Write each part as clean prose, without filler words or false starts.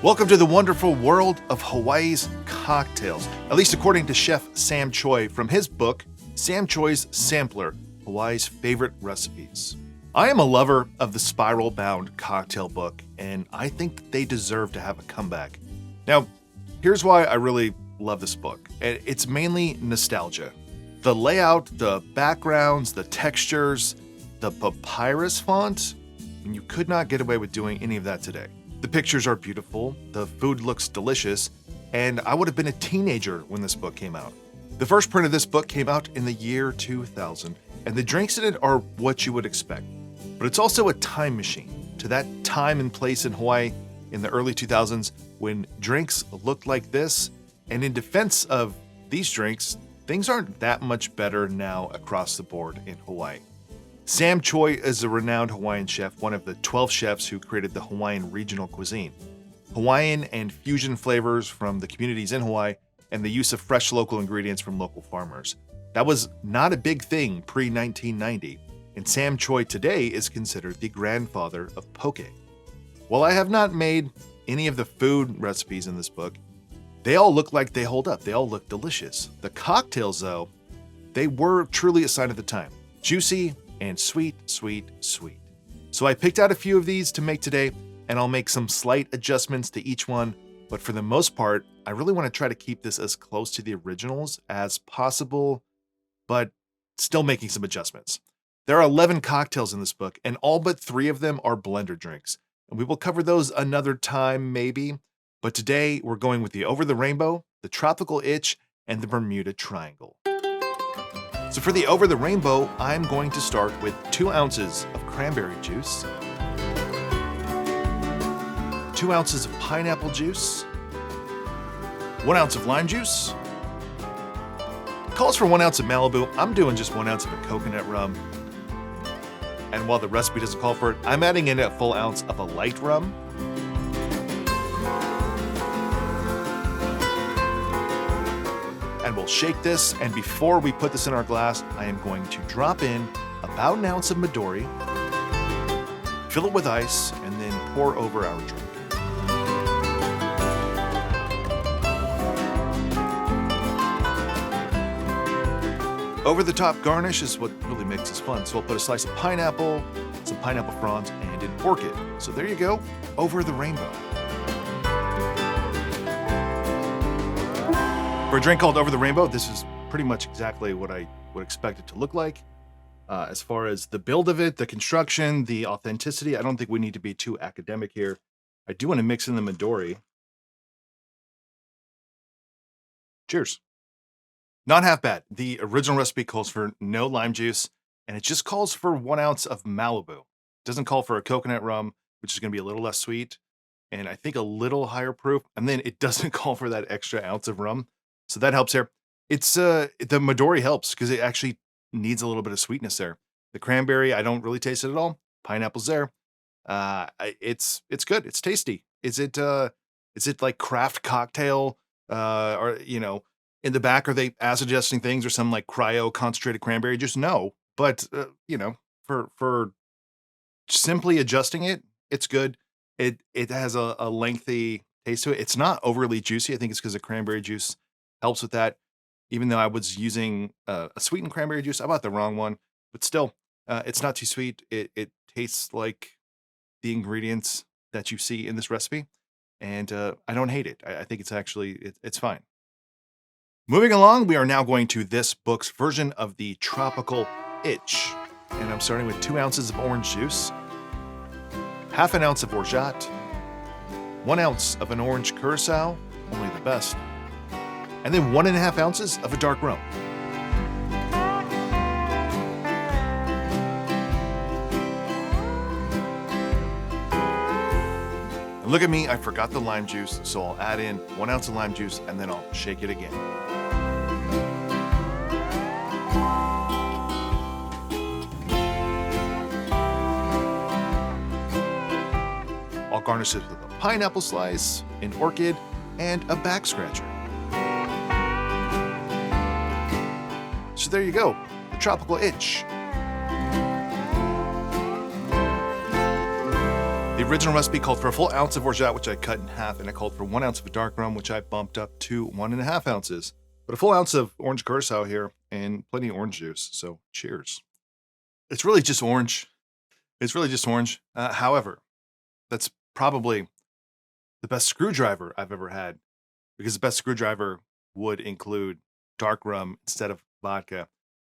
Welcome to the wonderful world of Hawaii's cocktails, at least according to Chef Sam Choy from his book, Sam Choy's Sampler, Hawaii's Favorite Recipes. I am a lover of the spiral-bound cocktail book, and I think they deserve to have a comeback. Now, here's why I really love this book. It's mainly nostalgia. The layout, the backgrounds, the textures, the papyrus font, and you could not get away with doing any of that today. The pictures are beautiful, the food looks delicious, and I would have been a teenager when this book came out. The first print of this book came out in the year 2000, and the drinks in it are what you would expect. But it's also a time machine to that time and place in Hawaii in the early 2000s when drinks looked like this, and in defense of these drinks, things aren't that much better now across the board in Hawaii. Sam Choy is a renowned Hawaiian chef, one of the 12 chefs who created the Hawaiian regional cuisine. Hawaiian and fusion flavors from the communities in Hawaii and the use of fresh local ingredients from local farmers. That was not a big thing pre-1990, and Sam Choy today is considered the grandfather of poke. While I have not made any of the food recipes in this book, they all look like they hold up. They all look delicious. The cocktails, though, they were truly a sign of the time. Juicy, and sweet, sweet, sweet. So I picked out a few of these to make today, and I'll make some slight adjustments to each one, but for the most part, I really want to try to keep this as close to the originals as possible, but still making some adjustments. There are 11 cocktails in this book, and all but 3 of them are blender drinks, and we will cover those another time maybe, but today we're going with the Over the Rainbow, the Tropical Itch, and the Bermuda Triangle. So for the Over the Rainbow, I'm going to start with 2 ounces of cranberry juice, 2 ounces of pineapple juice, 1 ounce of lime juice. It calls for 1 ounce of Malibu. I'm doing just 1 ounce of a coconut rum. And while the recipe doesn't call for it, I'm adding in a full ounce of a light rum. And we'll shake this, and before we put this in our glass, I am going to drop in about an ounce of Midori, fill it with ice, and then pour over our drink. Over the top garnish is what really makes this fun. So I'll put a slice of pineapple, some pineapple fronds, and an orchid. So there you go, Over the Rainbow. For a drink called Over the Rainbow, this is pretty much exactly what I would expect it to look like. As far as the build of it, the construction, the authenticity, I don't think we need to be too academic here. I do want to mix in the Midori. Cheers. Not half bad. The original recipe calls for no lime juice, and it just calls for 1 ounce of Malibu. It doesn't call for a coconut rum, which is going to be a little less sweet, and I think a little higher proof. And then it doesn't call for that extra ounce of rum. So that helps here. It's the Midori helps because it actually needs a little bit of sweetness there. The cranberry, I don't really taste it at all. Pineapple's there. It's good. It's tasty. Is it like craft cocktail? Or in the back, are they acid adjusting things or some like cryo concentrated cranberry juice? No, but for simply adjusting it, it's good. It has a lengthy taste to it. It's not overly juicy. I think it's because the cranberry juice helps with that. Even though I was using a sweetened cranberry juice, I bought the wrong one, but still, it's not too sweet. It tastes like the ingredients that you see in this recipe, and I don't hate it. I think it's actually, it's fine. Moving along, we are now going to this book's version of the Tropical Itch, and I'm starting with 2 ounces of orange juice, half an ounce of orgeat, 1 ounce of an orange curacao, only the best, and then 1.5 ounces of a dark rum. And look at me, I forgot the lime juice, so I'll add in 1 ounce of lime juice and then I'll shake it again. I'll garnish it with a pineapple slice, an orchid, and a back scratcher. So there you go, the Tropical Itch. The original recipe called for a full ounce of orgeat, which I cut in half, and I called for 1 ounce of dark rum, which I bumped up to 1.5 ounces. But a full ounce of orange curacao here and plenty of orange juice. So cheers. It's really just orange. It's really just orange. However, that's probably the best screwdriver I've ever had, because the best screwdriver would include dark rum instead of vodka.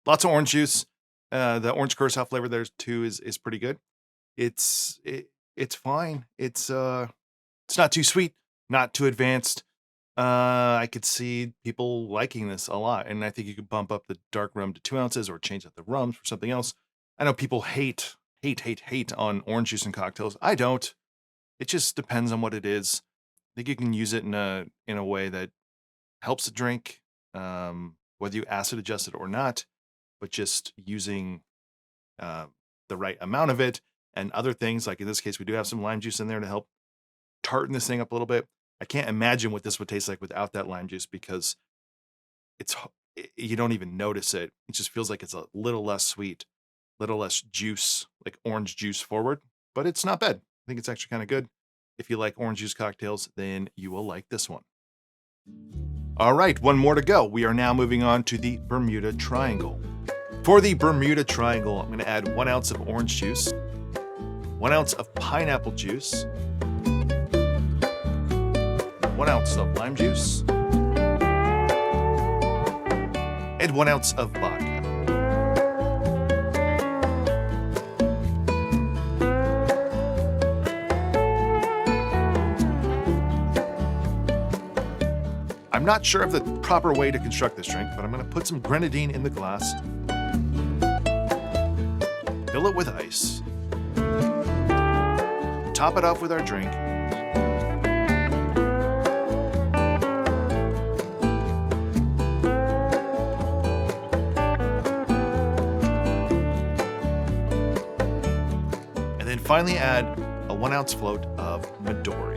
Lots of orange juice. The orange curacao flavor there too is pretty good. It's fine. It's not too sweet, not too advanced. I could see people liking this a lot, and I think you could bump up the dark rum to 2 ounces or change out the rums for something else. I know people hate on orange juice in cocktails. I don't. It just depends on what it is. I think you can use it in a way that helps the drink, whether you acid adjust it or not, but just using the right amount of it and other things. Like in this case, we do have some lime juice in there to help tartan this thing up a little bit. I can't imagine what this would taste like without that lime juice, because you don't even notice it. It just feels like it's a little less sweet, little less juice, like orange juice forward, but it's not bad. I think it's actually kind of good. If you like orange juice cocktails, then you will like this one. All right, one more to go. We are now moving on to the Bermuda Triangle. For the Bermuda Triangle, I'm going to add 1 ounce of orange juice, 1 ounce of pineapple juice, 1 ounce of lime juice, and 1 ounce of vodka. I'm not sure of the proper way to construct this drink, but I'm going to put some grenadine in the glass, fill it with ice, top it off with our drink, and then finally add a 1 ounce float of Midori.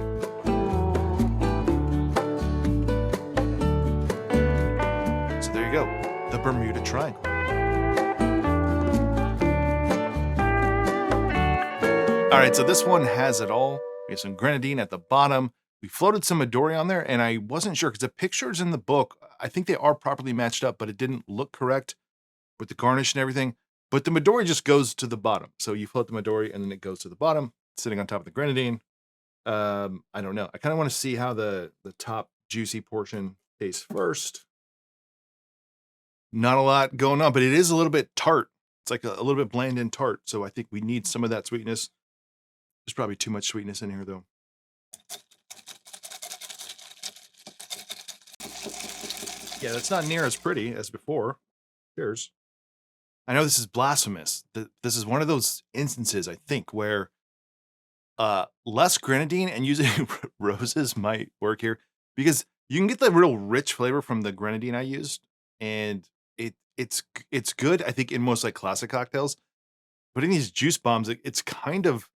Go, the Bermuda Triangle. All right, so this one has it all. We have some grenadine at the bottom. We floated some Midori on there, and I wasn't sure because the pictures in the book, I think they are properly matched up, but it didn't look correct with the garnish and everything. But the Midori just goes to the bottom. So you float the Midori, and then it goes to the bottom, sitting on top of the grenadine. I don't know. I kind of want to see how the top juicy portion tastes first. Not a lot going on, but it is a little bit tart. It's like a little bit bland and tart. So I think we need some of that sweetness. There's probably too much sweetness in here, though. Yeah, that's not near as pretty as before. Cheers. I know this is blasphemous. This is one of those instances, I think, where less grenadine and using roses might work here, because you can get the real rich flavor from the grenadine I used, and it's good, I think, in most like classic cocktails. But in these juice bombs, it's kind of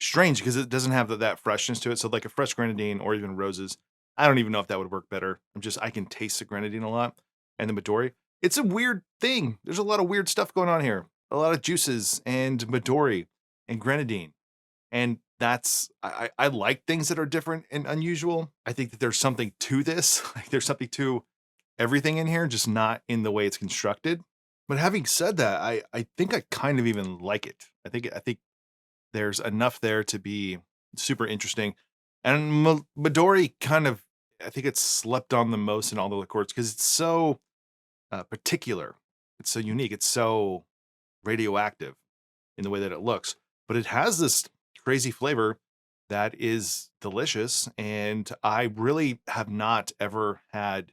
strange because it doesn't have that freshness to it. So like a fresh grenadine or even roses, I don't even know if that would work better. I can taste the grenadine a lot, and the Midori. It's a weird thing. There's a lot of weird stuff going on here. A lot of juices and Midori and grenadine. And I like things that are different and unusual. I think that there's something to this. Like there's something to everything in here, just not in the way it's constructed. But having said that, I think I kind of even like it. I think there's enough there to be super interesting. And Midori kind of, I think it's slept on the most in all the liqueurs because it's so particular. It's so unique. It's so radioactive in the way that it looks. But it has this crazy flavor that is delicious. And I really have not ever had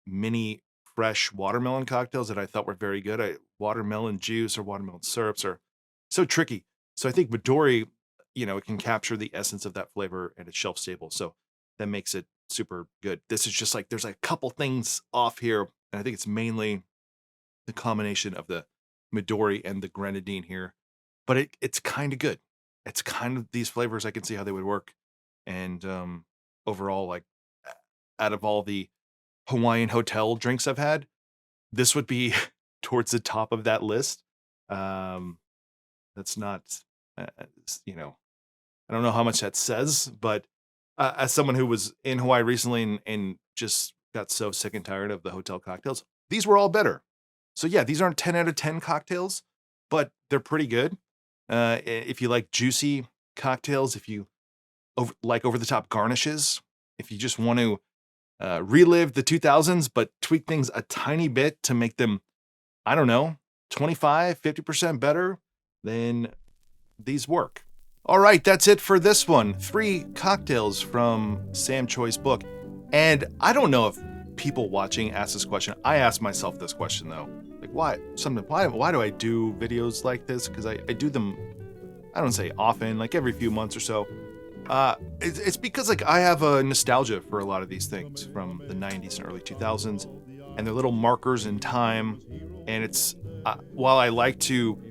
many fresh watermelon cocktails that I thought were very good. Watermelon juice or watermelon syrups are so tricky. So I think Midori, it can capture the essence of that flavor and it's shelf stable. So that makes it super good. This is just like, there's a couple things off here. And I think it's mainly the combination of the Midori and the grenadine here. But it's kind of good. It's kind of these flavors, I can see how they would work. And overall, like out of all the Hawaiian hotel drinks I've had, this would be towards the top of that list. That's not, I don't know how much that says, but as someone who was in Hawaii recently and just got so sick and tired of the hotel cocktails, these were all better. So yeah, these aren't 10 out of 10 cocktails, but they're pretty good. If you like juicy cocktails, if you like over-the-top garnishes, if you just want to relive the 2000s, but tweak things a tiny bit to make them, I don't know, 25, 50% better, then these work. All right, that's it for this one. 3 cocktails from Sam Choy's book. And I don't know if people watching ask this question. I ask myself this question though. Like why do I do videos like this? Because I do them, I don't say often, like every few months or so. It's because like I have a nostalgia for a lot of these things from the 90s and early 2000s, and they're little markers in time. And it's while I like to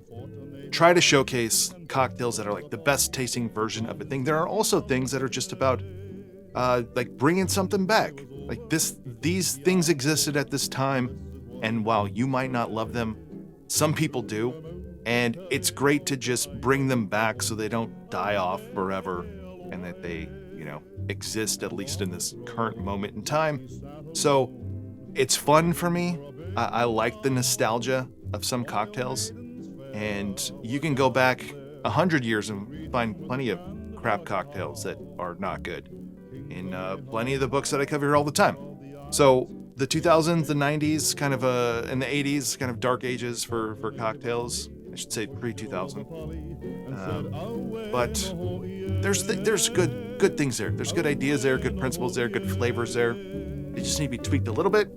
try to showcase cocktails that are like the best tasting version of a thing, there are also things that are just about like bringing something back. Like these things existed at this time, and while you might not love them, some people do, and it's great to just bring them back so they don't die off forever, and that they, exist at least in this current moment in time. So it's fun for me. I like the nostalgia of some cocktails, and you can go back 100 years and find plenty of crap cocktails that are not good in plenty of the books that I cover here all the time. So the 2000s, the 90s, kind of and the 80s, kind of dark ages for cocktails. I should say pre-2000. But there's good things there. There's good ideas there, good principles there, good flavors there. They just need to be tweaked a little bit.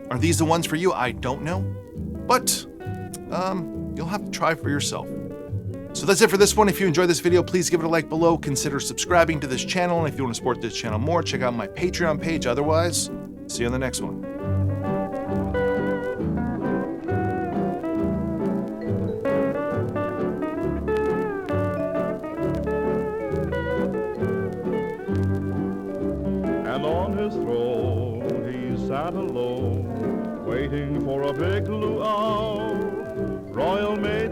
Are these the ones for you? I don't know. But you'll have to try for yourself. So that's it for this one. If you enjoyed this video, please give it a like below. Consider subscribing to this channel. And if you want to support this channel more, check out my Patreon page. Otherwise, see you on the next one. And on his throne he sat alone, waiting for a big luau. Royal maid